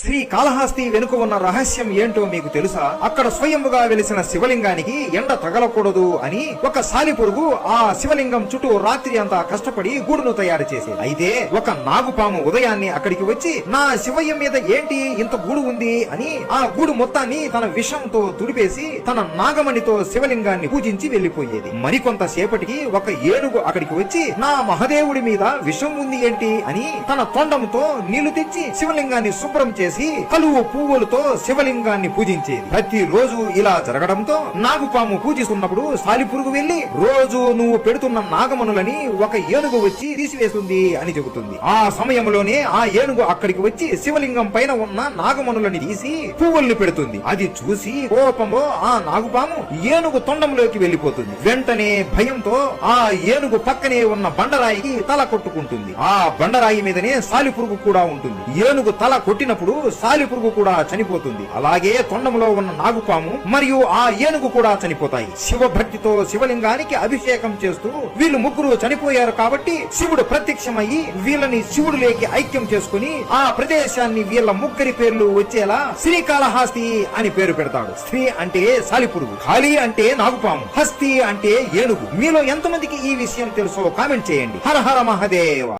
శ్రీకాళహస్తి వెనుక ఉన్న రహస్యం ఏంటో మీకు తెలుసా? అక్కడ స్వయంగా వెలిసిన శివలింగానికి ఎండ తగలకూడదు అని ఒక సాలిపురుగు ఆ శివలింగం చుట్టూ రాత్రి అంతా కష్టపడి గూడును తయారు చేసేది. అయితే ఒక నాగుపాము ఉదయాన్నే అక్కడికి వచ్చి నా శివయ్య మీద ఏంటి ఇంత గూడు ఉంది అని ఆ గూడు మొత్తాన్ని తన విషంతో తుడిపేసి తన నాగమణితో శివలింగాన్ని పూజించి వెళ్లిపోయేది. మరికొంత సేపటికి ఒక ఏనుగు అక్కడికి వచ్చి నా మహదేవుడి మీద విషం ఉంది ఏంటి అని తన తొండంతో నీళ్లు తెచ్చి శివలింగాన్ని శుభ్రం చేసి కలువు పువ్వులతో శివలింగాన్ని పూజించేది. ప్రతి రోజు ఇలా జరగడంతో నాగుపాము పూజిస్తున్నప్పుడు సాలిపురుగు వెళ్లి రోజు నువ్వు పెడుతున్న నాగమణులని ఒక ఏనుగు వచ్చి తీసివేస్తుంది అని చెబుతుంది. ఆ సమయంలోనే ఆ ఏనుగు అక్కడికి వచ్చి శివలింగం పైన ఉన్న నాగమణులని తీసి పువ్వుల్ని పెడుతుంది. అది చూసి కోపంలో ఆ నాగుపాము ఏనుగు తొండంలోకి వెళ్లిపోతుంది. వెంటనే భయంతో ఆ ఏనుగు పక్కనే ఉన్న బండరాయికి తల కొట్టుకుంటుంది. ఆ బండరాయి మీదనే సాలిపురుగు కూడా ఉంటుంది. ఏనుగు తల కొట్టినప్పుడు సాలిపురుగు కూడా చనిపోతుంది. అలాగే తొండంలో ఉన్న నాగుపాము మరియు ఆ ఏనుగు కూడా చనిపోతాయి. శివ భక్తితో శివలింగానికి అభిషేకం చేస్తూ వీళ్ళు ముగ్గురు చనిపోయారు కాబట్టి శివుడు ప్రత్యక్షమయ్యి వీళ్ళని శివుడులోకి ఐక్యం చేసుకుని ఆ ప్రదేశాన్ని వీళ్ళ ముగ్గురి పేర్లు వచ్చేలా శ్రీకాళహస్తి అని పేరు పెడతాడు. శ్రీ అంటే సాలిపురుగు, కాళీ అంటే నాగుపాము, హస్తి అంటే ఏనుగు. మీలో ఎంతమందికి ఈ విషయం తెలుసో కామెంట్ చేయండి. హర హర మహాదేవ.